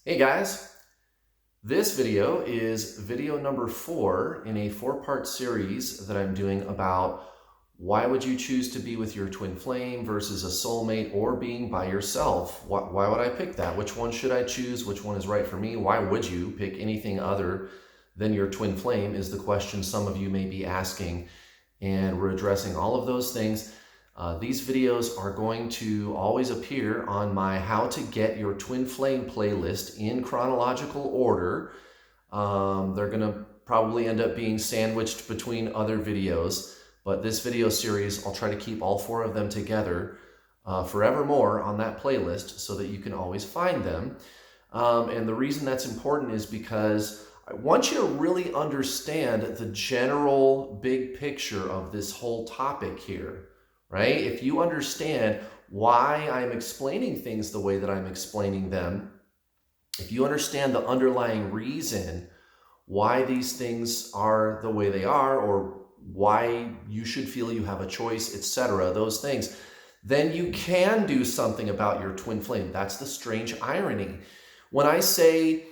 Hey guys, this video is video number 4 in a 4-part series that I'm doing about why would you choose to be with your twin flame versus a soulmate or being by yourself? Why would I pick that? Which one should I choose? Which one is right for me? Why would you pick anything other than your twin flame is the question some of you may be asking. And we're addressing all of those things. These videos are going to always appear on my How to Get Your Twin Flame playlist in chronological order. They're going to probably end up being sandwiched between other videos, but this video series, I'll try to keep all 4 of them together forevermore on that playlist so that you can always find them. And the reason that's important is because I want you to really understand the general big picture of this whole topic here. Right? If you understand why I'm explaining things the way that I'm explaining them, if you understand the underlying reason why these things are the way they are, or why you should feel you have a choice, etc., those things, then you can do something about your twin flame. That's the strange irony. When I say,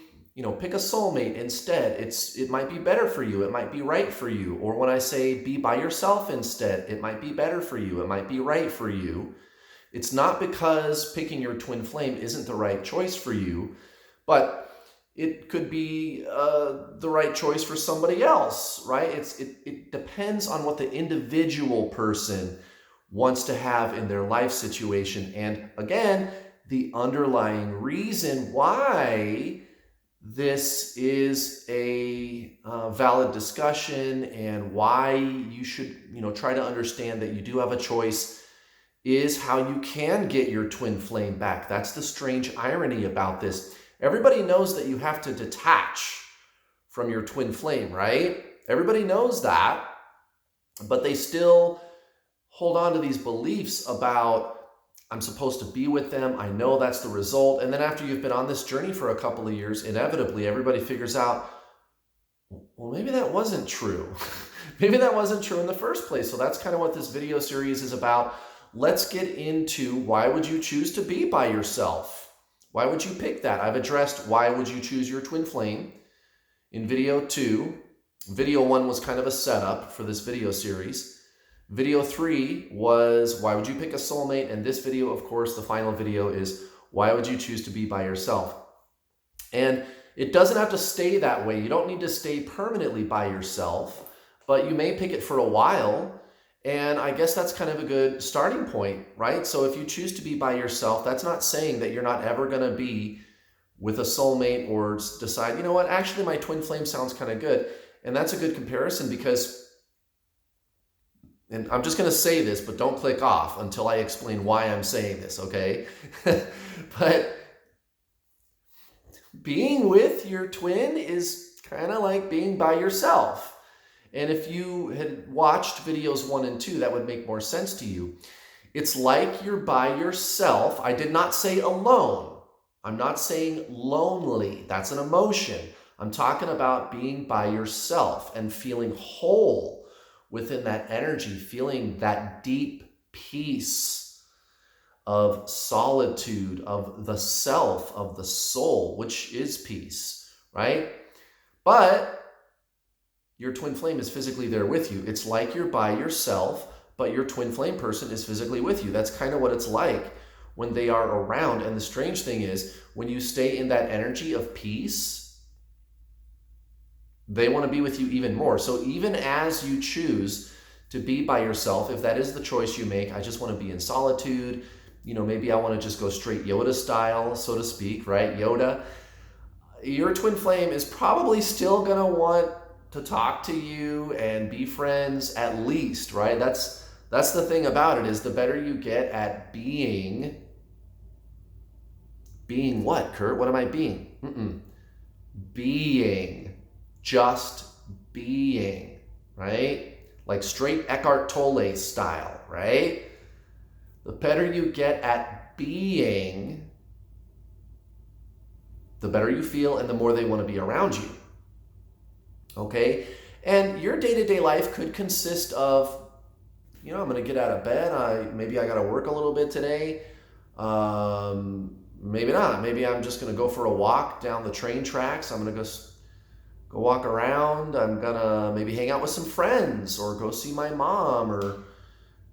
pick a soulmate instead, it might be better for you, it might be right for you. Or when I say be by yourself instead, it might be better for you, it might be right for you. It's not because picking your twin flame isn't the right choice for you, but it could be the right choice for somebody else, right? It depends on what the individual person wants to have in their life situation. And again, the underlying reason why this is a valid discussion and why you should, try to understand that you do have a choice is how you can get your twin flame back. That's the strange irony about this. Everybody knows that you have to detach from your twin flame, right? Everybody knows that, but they still hold on to these beliefs about I'm supposed to be with them. I know that's the result. And then after you've been on this journey for a couple of years, inevitably everybody figures out, well, maybe that wasn't true. Maybe that wasn't true in the first place. So that's kind of what this video series is about. Let's get into why would you choose to be by yourself? Why would you pick that? I've addressed why would you choose your twin flame in video 2. Video 1 was kind of a setup for this video series. Video 3 was why would you pick a soulmate? And this video, of course, the final video is why would you choose to be by yourself? And it doesn't have to stay that way. You don't need to stay permanently by yourself, but you may pick it for a while. And I guess that's kind of a good starting point, right? So if you choose to be by yourself, that's not saying that you're not ever going to be with a soulmate or decide, you know what, actually my twin flame sounds kind of good. And that's a good comparison because, and I'm just going to say this, but don't click off until I explain why I'm saying this, okay? But being with your twin is kind of like being by yourself. And if you had watched videos 1 and 2, that would make more sense to you. It's like you're by yourself. I did not say alone. I'm not saying lonely. That's an emotion. I'm talking about being by yourself and feeling whole within that energy, feeling that deep peace of solitude, of the self, of the soul, which is peace, right? But your twin flame is physically there with you. It's like you're by yourself, but your twin flame person is physically with you. That's kind of what it's like when they are around. And the strange thing is, when you stay in that energy of peace, they want to be with you even more. So even as you choose to be by yourself, if that is the choice you make, I just want to be in solitude, maybe I want to just go straight Yoda style, so to speak, right? Yoda. Your twin flame is probably still going to want to talk to you and be friends at least, right? That's the thing about it, is the better you get at being what, Kurt? What am I being? Being. Just being, right? Like straight Eckhart Tolle style, right? The better you get at being, the better you feel and the more they want to be around you. Okay? And your day-to-day life could consist of, I'm going to get out of bed. Maybe I got to work a little bit today. Maybe not. Maybe I'm just going to go for a walk down the train tracks. I'm going to go walk around. I'm going to maybe hang out with some friends or go see my mom or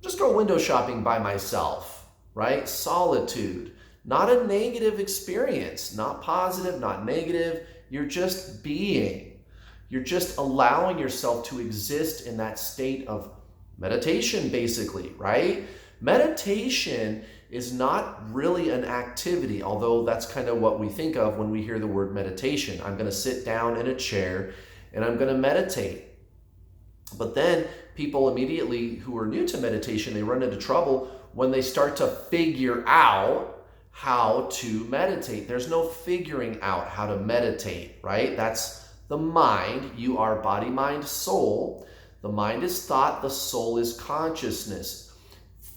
just go window shopping by myself, right? Solitude. Not a negative experience, not positive, not negative. You're just being. You're just allowing yourself to exist in that state of meditation, basically, right? Meditation is not really an activity, although that's kind of what we think of when we hear the word meditation. I'm going to sit down in a chair and I'm going to meditate. But then people immediately who are new to meditation, they run into trouble when they start to figure out how to meditate. There's no figuring out how to meditate, right? That's the mind. You are body, mind, soul. The mind is thought, the soul is consciousness.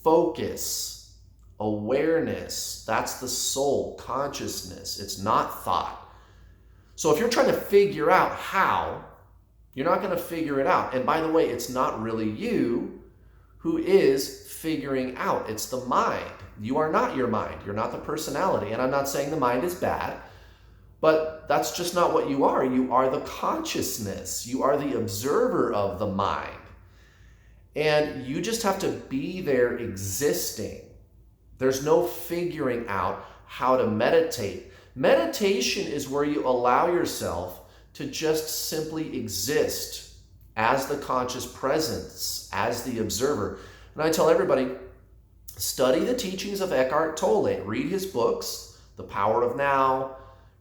Focus, awareness, that's the soul, consciousness. It's not thought. So if you're trying to figure out how, you're not going to figure it out. And by the way, it's not really you who is figuring out. It's the mind. You are not your mind. You're not the personality. And I'm not saying the mind is bad, but that's just not what you are. You are the consciousness. You are the observer of the mind. And you just have to be there existing. There's no figuring out how to meditate. Meditation is where you allow yourself to just simply exist as the conscious presence, as the observer. And I tell everybody, study the teachings of Eckhart Tolle. Read his books, The Power of Now,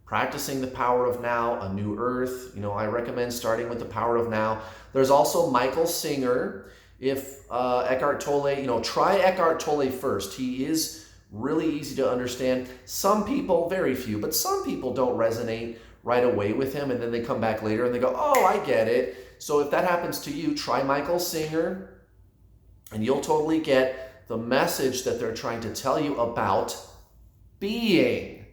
Practicing the Power of Now, A New Earth. I recommend starting with The Power of Now. There's also Michael Singer. If Eckhart Tolle, try Eckhart Tolle first. He is really easy to understand. Some people, very few, but some people don't resonate right away with him, and then they come back later and they go, oh, I get it. So if that happens to you, try Michael Singer, and you'll totally get the message that they're trying to tell you about being.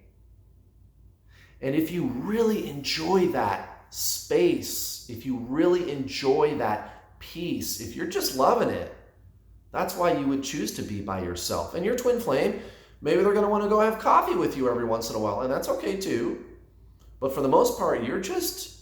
And if you really enjoy that space, if you really enjoy that peace, if you're just loving it, that's why you would choose to be by yourself. And your twin flame, maybe they're going to want to go have coffee with you every once in a while, and that's okay too. But for the most part, you're just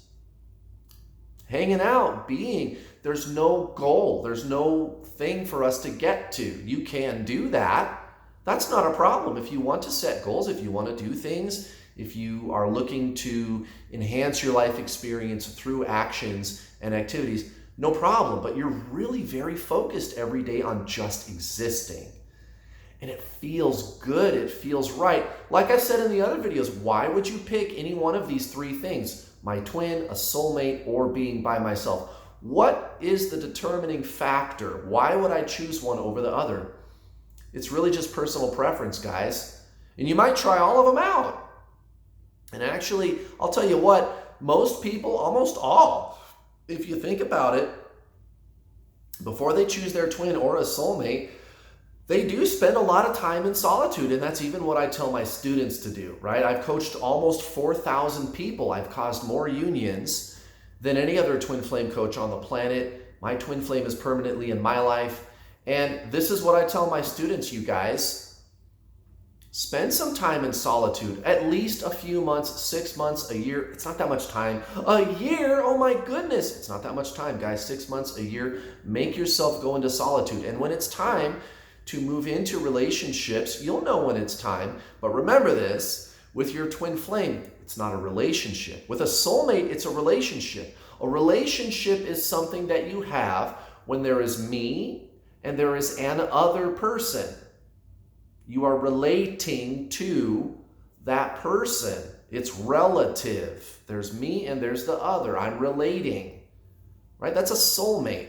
hanging out, being. There's no goal. There's no thing for us to get to. You can do that. That's not a problem. If you want to set goals, if you want to do things, if you are looking to enhance your life experience through actions and activities, no problem. But you're really very focused every day on just existing. And it feels good. It feels right. Like I said in the other videos, why would you pick any one of these three things? My twin, a soulmate, or being by myself? What is the determining factor? Why would I choose one over the other? It's really just personal preference, guys. And you might try all of them out. And actually, I'll tell you what, most people, almost all, if you think about it, before they choose their twin or a soulmate, they do spend a lot of time in solitude, and that's even what I tell my students to do, right? I've coached almost 4,000 people. I've caused more unions than any other twin flame coach on the planet. My twin flame is permanently in my life. And this is what I tell my students, you guys. Spend some time in solitude, at least a few months, 6 months, a year. It's not that much time. A year? Oh my goodness. It's not that much time, guys. 6 months, a year. Make yourself go into solitude. And when it's time to move into relationships, you'll know when it's time. But remember this, with your twin flame, it's not a relationship. With a soulmate, it's a relationship. A relationship is something that you have when there is me and there is an other person. You are relating to that person. It's relative. There's me and there's the other. I'm relating, right? That's a soulmate.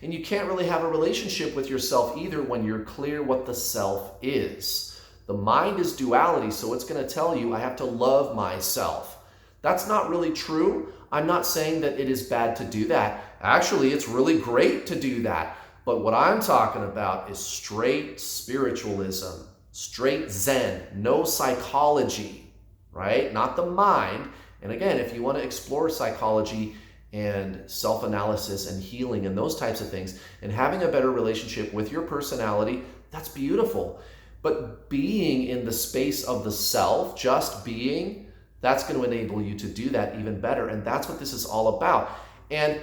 And you can't really have a relationship with yourself either when you're clear what the self is. The mind is duality, so it's going to tell you I have to love myself. That's not really true. I'm not saying that it is bad to do that. Actually, it's really great to do that. But what I'm talking about is straight spiritualism, straight Zen, no psychology, right? Not the mind. And again, if you want to explore psychology and self-analysis and healing and those types of things, and having a better relationship with your personality, that's beautiful. But being in the space of the self, just being, that's going to enable you to do that even better. And that's what this is all about. And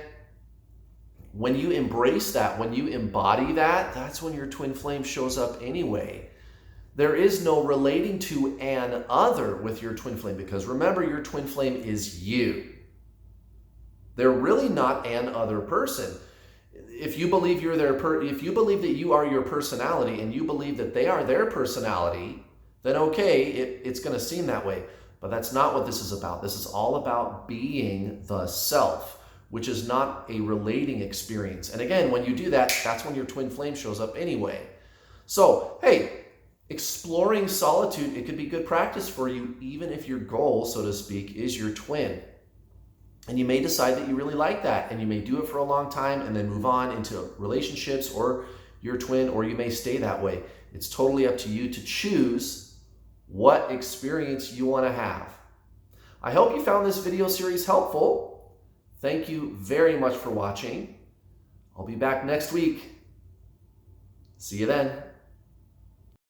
when you embrace that, when you embody that, that's when your twin flame shows up anyway. There is no relating to an other with your twin flame, because remember, your twin flame is you. They're really not an other person. If you believe if you believe that you are your personality and you believe that they are their personality, then okay, it's going to seem that way. But that's not what this is about. This is all about being the self, which is not a relating experience. And again, when you do that, that's when your twin flame shows up anyway. So, hey, exploring solitude, it could be good practice for you, even if your goal, so to speak, is your twin. And you may decide that you really like that, and you may do it for a long time and then move on into relationships or your twin, or you may stay that way. It's totally up to you to choose what experience you want to have. I hope you found this video series helpful. Thank you very much for watching. I'll be back next week. See you then.